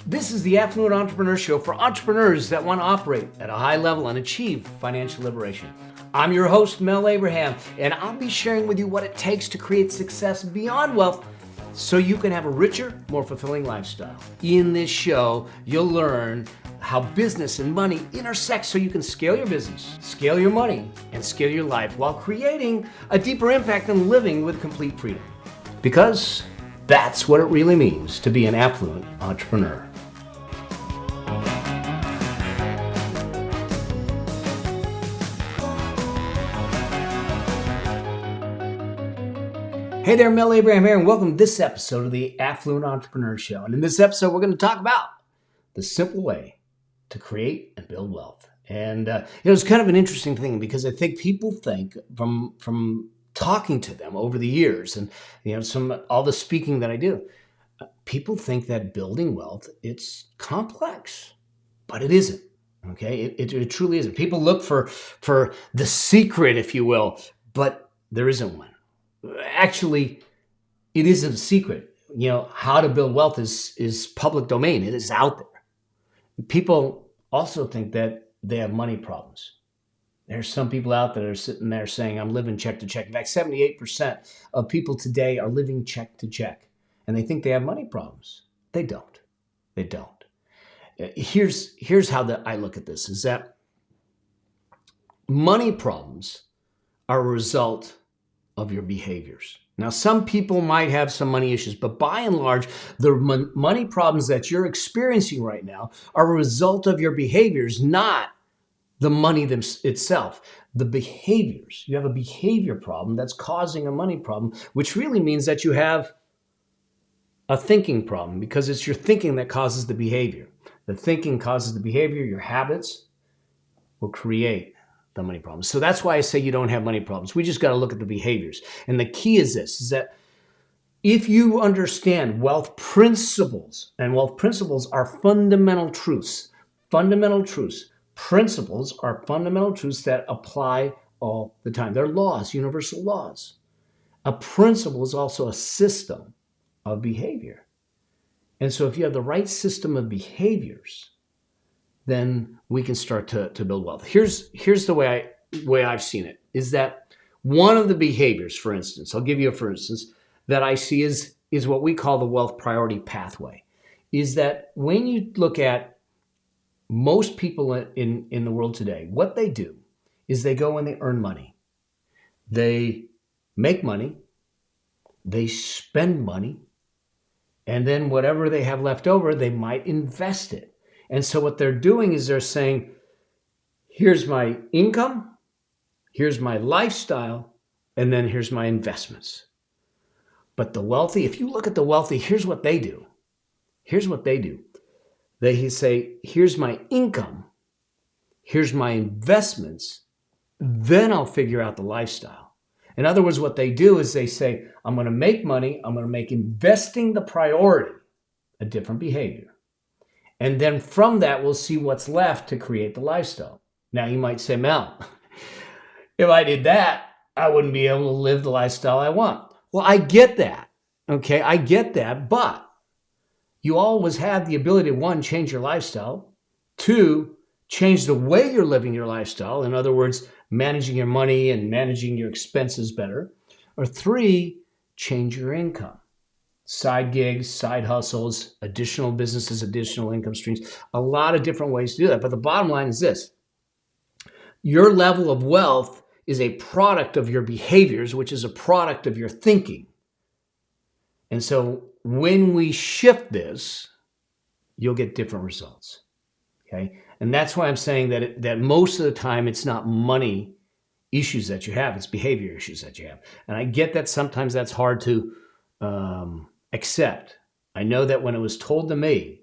This is the Affluent Entrepreneur Show for entrepreneurs that want to operate at a high level and achieve financial liberation. I'm your host, Mel Abraham, and I'll be sharing with you what it takes to create success beyond wealth so you can have a richer, more fulfilling lifestyle. In this show, you'll learn how business and money intersect so you can scale your business, scale your money, and scale your life while creating a deeper impact and living with complete freedom. Because that's what it really means to be an affluent entrepreneur. Hey there, Mel Abraham here, and welcome to this episode of the Affluent Entrepreneur Show. And in this episode, we're going to talk about the simple way to create and build wealth. And it's kind of an interesting thing because I think people think from talking to them over the years, and all the speaking that I do, people think that building wealth, it's complex, but it isn't. Okay, it truly isn't. People look for the secret, if you will, but there isn't one. Actually, it isn't a secret. How to build wealth is public domain. It is out there. People also think that they have money problems. There's some people out there that are sitting there saying, I'm living check to check. In fact, 78% of people today are living check to check, and they think they have money problems. They don't. They don't. Here's how I look at this, is that money problems are a result of your behaviors. Now, some people might have some money issues, but by and large, the money problems that you're experiencing right now are a result of your behaviors, not the money itself. The behaviors. You have a behavior problem that's causing a money problem, which really means that you have a thinking problem, because it's your thinking that causes the behavior. The thinking causes the behavior. Your habits will create the money problems. So that's why I say you don't have money problems. We just got to look at the behaviors. And the key is this, is that if you understand wealth principles, and wealth principles are fundamental truths, principles are fundamental truths that apply all the time. They're laws, universal laws. A principle is also a system of behavior. And so if you have the right system of behaviors, then we can start to build wealth. Here's the way I've seen it, is that one of the behaviors, for instance, I'll give you a for instance, that I see is what we call the wealth priority pathway, is that when you look at most people in the world today, what they do is they go and they earn money. They make money, they spend money, and then whatever they have left over, they might invest it. And so what they're doing is they're saying, here's my income, here's my lifestyle, and then here's my investments. But the wealthy, if you look at the wealthy, here's what they do. They say, here's my income, here's my investments, then I'll figure out the lifestyle. In other words, what they do is they say, I'm going to make money, I'm going to make investing the priority, a different behavior. And then from that, we'll see what's left to create the lifestyle. Now, you might say, Mel, if I did that, I wouldn't be able to live the lifestyle I want. Well, I get that. Okay, I get that. But you always have the ability to, one, change your lifestyle. Two, change the way you're living your lifestyle. In other words, managing your money and managing your expenses better. Or three, change your income. Side gigs, side hustles, additional businesses, additional income streams, a lot of different ways to do that. But the bottom line is this: your level of wealth is a product of your behaviors, which is a product of your thinking. And so when we shift this, you'll get different results. Okay? And that's why I'm saying that most of the time it's not money issues that you have, it's behavior issues that you have. And I get that sometimes that's hard to accept. I know that when it was told to me,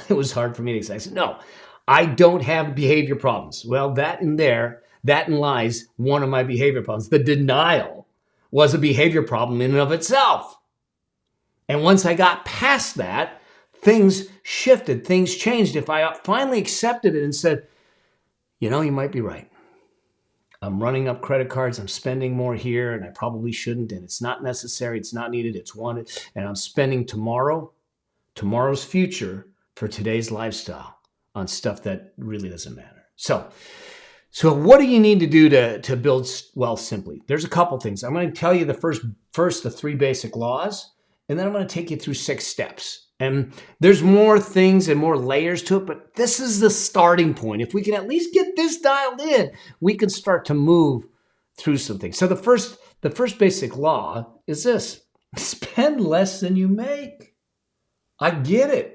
it was hard for me to accept. I said, no, I don't have behavior problems. Well, that lies one of my behavior problems. The denial was a behavior problem in and of itself. And once I got past that, things shifted, things changed. If I finally accepted it and said, you might be right. I'm running up credit cards, I'm spending more here, and I probably shouldn't, and it's not necessary, it's not needed, it's wanted, and I'm spending tomorrow's future for today's lifestyle on stuff that really doesn't matter. So what do you need to do to build wealth simply? There's a couple things. I'm going to tell you the 3 basic laws, and then I'm going to take you through 6 steps. And there's more things and more layers to it, but this is the starting point. If we can at least get this dialed in, we can start to move through some things. So the first basic law is this: spend less than you make. I get it.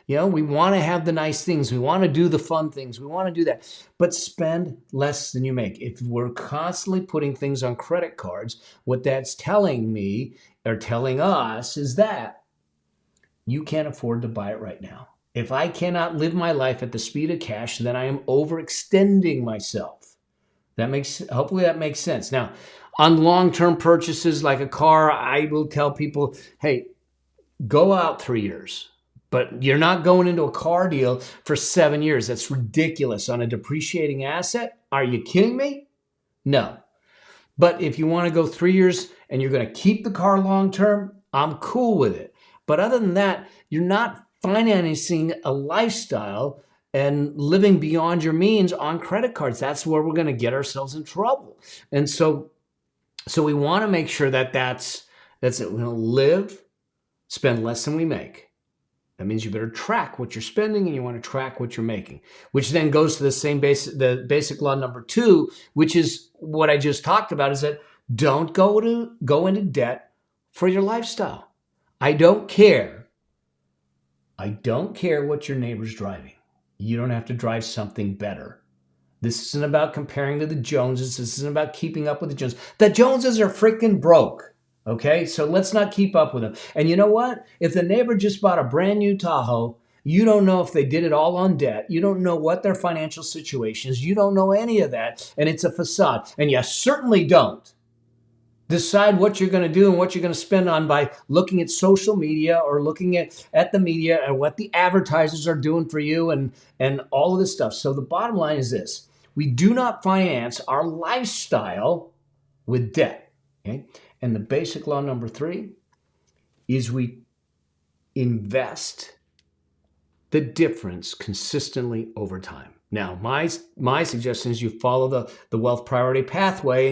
We want to have the nice things. We want to do the fun things. We want to do that. But spend less than you make. If we're constantly putting things on credit cards, what that's telling me or telling us is that you can't afford to buy it right now. If I cannot live my life at the speed of cash, then I am overextending myself. Hopefully that makes sense. Now, on long-term purchases like a car, I will tell people, hey, go out 3 years. But you're not going into a car deal for 7 years. That's ridiculous on a depreciating asset. Are you kidding me? No. But if you want to go 3 years and you're going to keep the car long term, I'm cool with it. But other than that, you're not financing a lifestyle and living beyond your means on credit cards. That's where we're going to get ourselves in trouble. And so we want to make sure that that's it. We're going to live, spend less than we make. That means you better track what you're spending and you want to track what you're making, which then goes to the basic law number 2, which is what I just talked about, is that don't go into debt for your lifestyle. I don't care what your neighbor's driving. You don't have to drive something better. This isn't about comparing to the Joneses. This isn't about keeping up with the Joneses. The Joneses are freaking broke. Okay, so let's not keep up with them. And you know what? If the neighbor just bought a brand new Tahoe, you don't know if they did it all on debt. You don't know what their financial situation is. You don't know any of that. And it's a facade. And you certainly don't decide what you're going to do and what you're going to spend on by looking at social media or looking at the media and what the advertisers are doing for you and all of this stuff. So the bottom line is this: we do not finance our lifestyle with debt. Okay? And the basic law number 3 is we invest the difference consistently over time. Now, my suggestion is you follow the wealth priority pathway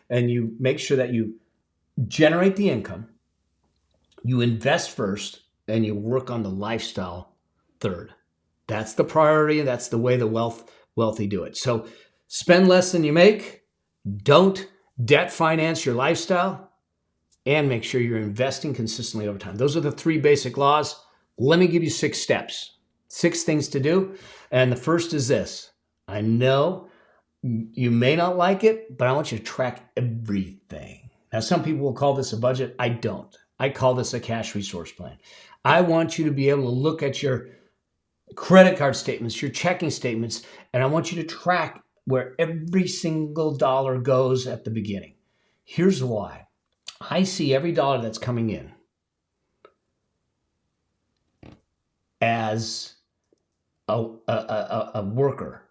and you make sure that you generate the income, you invest first, and you work on the lifestyle third. That's the priority, and that's the way the wealthy do it. So spend less than you make, don't debt finance your lifestyle, and make sure you're investing consistently over time. Those are the 3 basic laws. Let me give you 6 steps, 6 things to do. And the first is this: I know you may not like it, but I want you to track everything. Now, some people will call this a budget. I don't. I call this a cash resource plan. I want you to be able to look at your credit card statements, your checking statements, and I want you to track where every single dollar goes at the beginning. Here's why. I see every dollar that's coming in as a worker,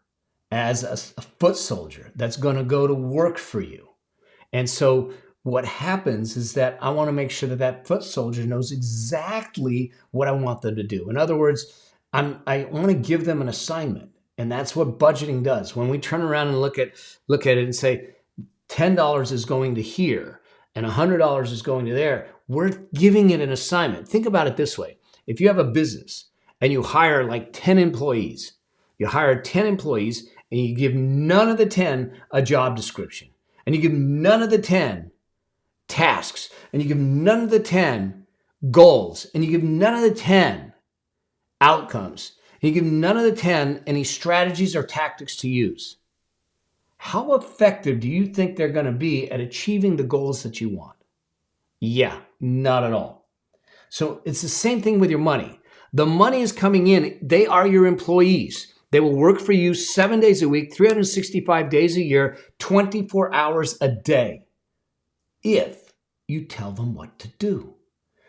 as a foot soldier that's going to go to work for you. And so what happens is that I want to make sure that foot soldier knows exactly what I want them to do. In other words, I want to give them an assignment. And that's what budgeting does. When we turn around and look at it and say $10 is going to here and $100 is going to there, we're giving it an assignment. Think about it this way. If you have a business and you hire like 10 employees, and you give none of the 10 a job description, and you give none of the 10 tasks, and you give none of the 10 goals, and you give none of the 10 outcomes, and you give none of the 10 any strategies or tactics to use, how effective do you think they're going to be at achieving the goals that you want? Yeah, not at all. So it's the same thing with your money. The money is coming in. They are your employees. They will work for you 7 days a week, 365 days a year, 24 hours a day, if you tell them what to do.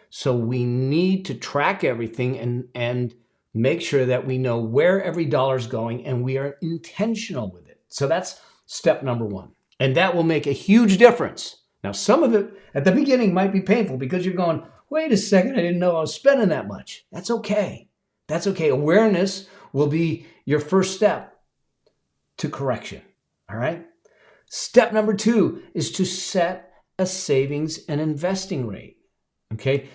So we need to track everything and make sure that we know where every dollar is going and we are intentional with it. So that's step number 1. And that will make a huge difference. Now, some of it at the beginning might be painful because you're going, wait a second, I didn't know I was spending that much. That's okay. That's okay. Awareness will be your first step to correction. All right. Step number 2 is to set a savings and investing rate. Okay.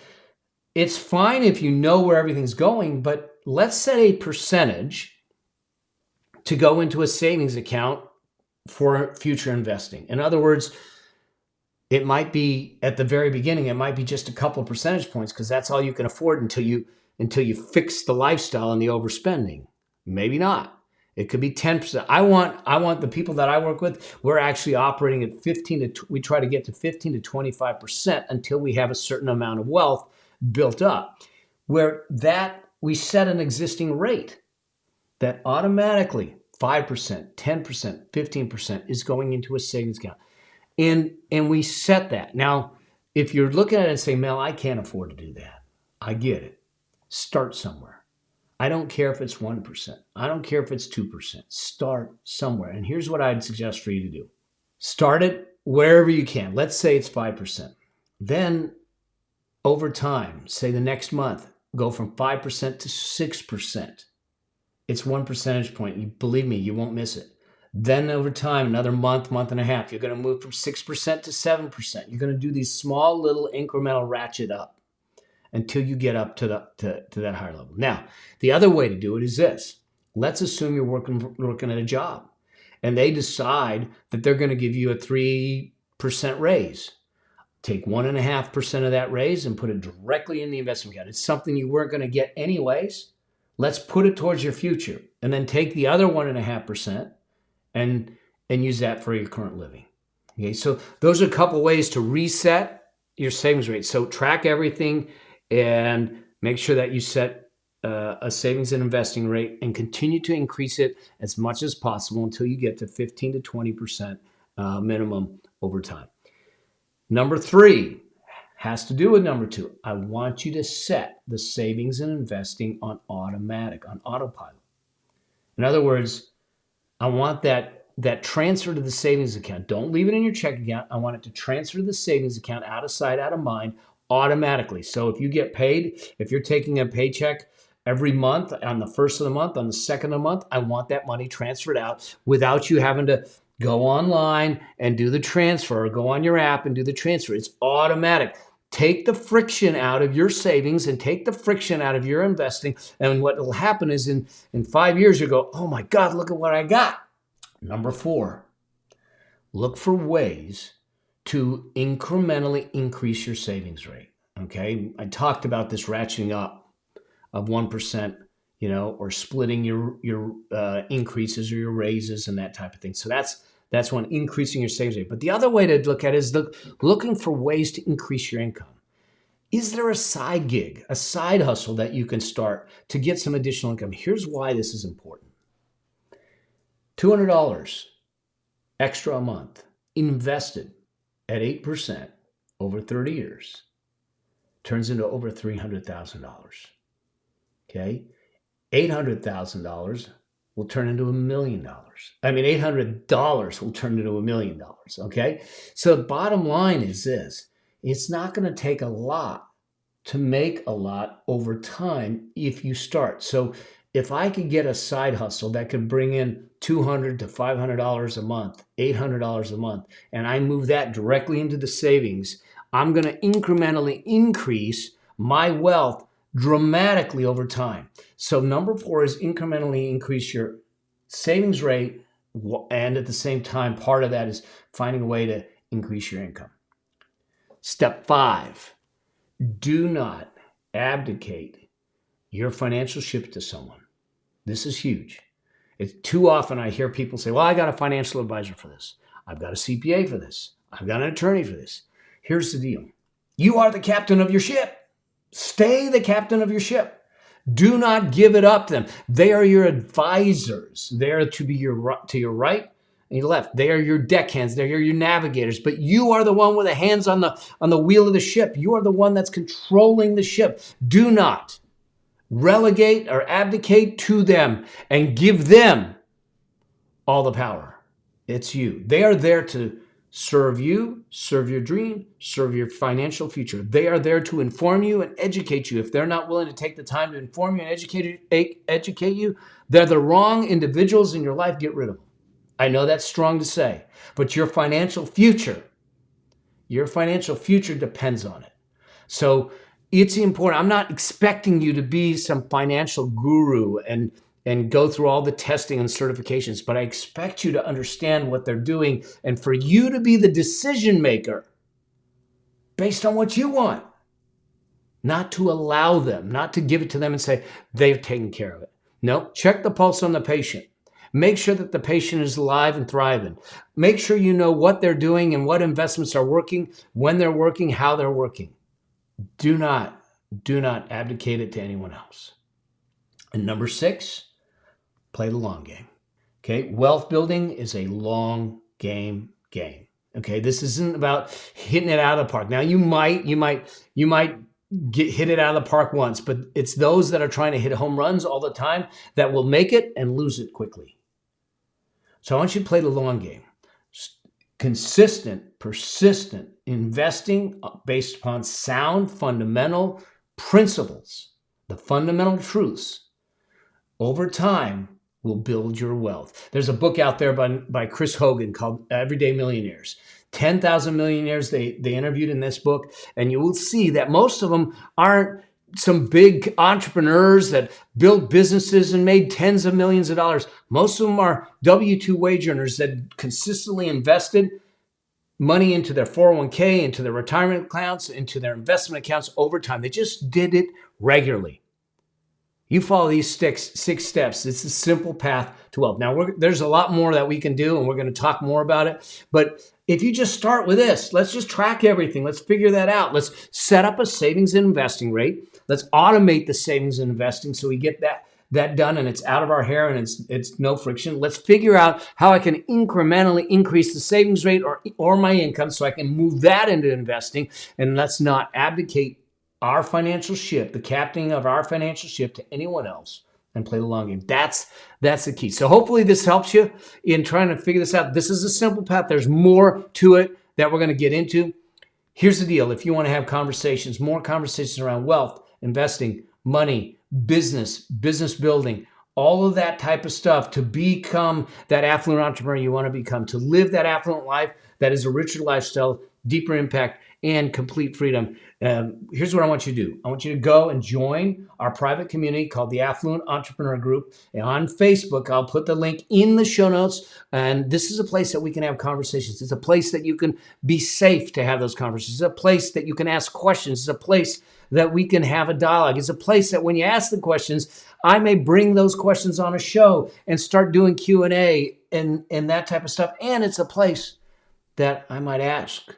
It's fine if you know where everything's going, but let's set a percentage to go into a savings account for future investing. In other words, it might be at the very beginning, it might be just a couple of percentage points because that's all you can afford until you fix the lifestyle and the overspending. Maybe not. It could be 10%. I want the people that I work with, we're actually operating at we try to get to 15 to 25% until we have a certain amount of wealth built up. Where that we set an existing rate that automatically 5%, 10%, 15% is going into a savings account. And we set that. Now, if you're looking at it and saying, Mel, I can't afford to do that. I get it. Start somewhere. I don't care if it's 1%. I don't care if it's 2%. Start somewhere. And here's what I'd suggest for you to do. Start it wherever you can. Let's say it's 5%. Then over time, say the next month, go from 5% to 6%. It's 1 percentage point. Believe me, you won't miss it. Then over time, another month, month and a half, you're going to move from 6% to 7%. You're going to do these small little incremental ratchet up until you get up to that higher level. Now, the other way to do it is this. Let's assume you're working at a job and they decide that they're going to give you a 3% raise. Take 1.5% of that raise and put it directly in the investment account. It's something you weren't going to get anyways. Let's put it towards your future and then take the other 1.5% and use that for your current living. Okay, so those are a couple ways to reset your savings rate. So track everything and make sure that you set a savings and investing rate and continue to increase it as much as possible until you get to 15 to 20% minimum over time. Number 3 has to do with number 2. I want you to set the savings and investing on automatic, on autopilot. In other words, I want that transfer to the savings account. Don't leave it in your checking account. I want it to transfer to the savings account out of sight, out of mind, automatically. So if you get paid, if you're taking a paycheck every month, on the first of the month, on the second of the month, I want that money transferred out without you having to go online and do the transfer or go on your app and do the transfer. It's automatic. Take the friction out of your savings and take the friction out of your investing. And what will happen is in 5 years, you go, oh my God, look at what I got. Number 4, look for ways to incrementally increase your savings rate. Okay. I talked about this ratcheting up of 1%, or splitting your increases or your raises and that type of thing. So that's one, increasing your savings rate. But the other way to look at it is looking for ways to increase your income. Is there a side gig, a side hustle that you can start to get some additional income? Here's why this is important. $200 extra a month invested at 8% over 30 years turns into over $300,000. Okay? $800,000 will turn into $1 million. $800 will turn into $1 million. Okay? So the bottom line is this. It's not going to take a lot to make a lot over time if you start. So if I could get a side hustle that could bring in $200 to $500 a month, $800 a month, and I move that directly into the savings, I'm going to incrementally increase my wealth dramatically over time. So number 4 is incrementally increase your savings rate, and at the same time, part of that is finding a way to increase your income. Step 5, do not abdicate your financial ship to someone. This is huge. It's too often I hear people say, well, I got a financial advisor for this. I've got a CPA for this. I've got an attorney for this. Here's the deal. You are the captain of your ship. Stay the captain of your ship. Do not give it up to them. They are your advisors. They are to be to your right and your left. They are your deckhands. They are your navigators. But you are the one with the hands on the wheel of the ship. You are the one that's controlling the ship. Do not relegate or abdicate to them and give them all the power. It's you. They are there to serve you, serve your dream, serve your financial future. They are there to inform you and educate you. If they're not willing to take the time to inform you and educate you, they're the wrong individuals in your life. Get rid of them. I know that's strong to say, but your financial future depends on it. So it's important. I'm not expecting you to be some financial guru and go through all the testing and certifications, but I expect you to understand what they're doing and for you to be the decision maker based on what you want, not to allow them, not to give it to them and say, they've taken care of it. No, check the pulse on the patient. Make sure that the patient is alive and thriving. Make sure you know what they're doing and what investments are working, when they're working, how they're working. Do not abdicate it to anyone else. And number 6, play the long game. Okay, wealth building is a long game. Okay, this isn't about hitting it out of the park. Now you might hit it out of the park once, but it's those that are trying to hit home runs all the time that will make it and lose it quickly. So I want you to play the long game. Consistent, persistent investing based upon sound fundamental principles, the fundamental truths, over time will build your wealth. There's a book out there by Chris Hogan called Everyday Millionaires. 10,000 millionaires they interviewed in this book, and you will see that most of them aren't some big entrepreneurs that built businesses and made tens of millions of dollars. Most of them are W-2 wage earners that consistently invested money into their 401k, into their retirement accounts, into their investment accounts over time. They just did it regularly. You follow these 6 steps. It's a simple path to wealth. Now, there's a lot more that we can do, and we're going to talk more about it. But if you just start with this, let's just track everything. Let's figure that out. Let's set up a savings and investing rate. Let's automate the savings and investing so we get that done and it's out of our hair and it's no friction. Let's figure out how I can incrementally increase the savings rate or my income so I can move that into investing. And let's not abdicate our financial ship, the captaining of our financial ship, to anyone else, and play the long game. That's the key. So hopefully this helps you in trying to figure this out. This is a simple path. There's more to it that we're going to get into. Here's the deal. If you want to have more conversations around wealth, investing, money, business building, all of that type of stuff to become that affluent entrepreneur you want to become, to live that affluent life that is a richer lifestyle, deeper impact, and complete freedom. Here's what I want you to do. I want you to go and join our private community called the Affluent Entrepreneur Group. And on Facebook, I'll put the link in the show notes. And this is a place that we can have conversations. It's a place that you can be safe to have those conversations. It's a place that you can ask questions. It's a place that we can have a dialogue. It's a place that when you ask the questions, I may bring those questions on a show and start doing Q&A and that type of stuff. And it's a place that I might ask,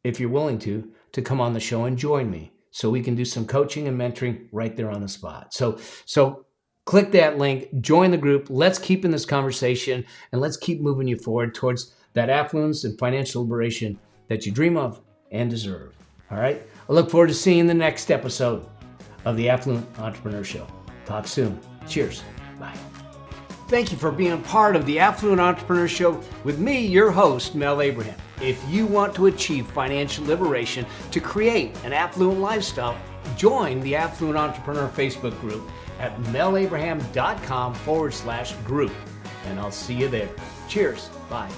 if you're willing to come on the show and join me so we can do some coaching and mentoring right there on the spot. So click that link, join the group. Let's keep in this conversation and let's keep moving you forward towards that affluence and financial liberation that you dream of and deserve. All right. I look forward to seeing you in the next episode of the Affluent Entrepreneur Show. Talk soon. Cheers. Bye. Thank you for being a part of the Affluent Entrepreneur Show with me, your host, Mel Abraham. If you want to achieve financial liberation to create an affluent lifestyle, join the Affluent Entrepreneur Facebook group at melabraham.com/group. And I'll see you there. Cheers. Bye.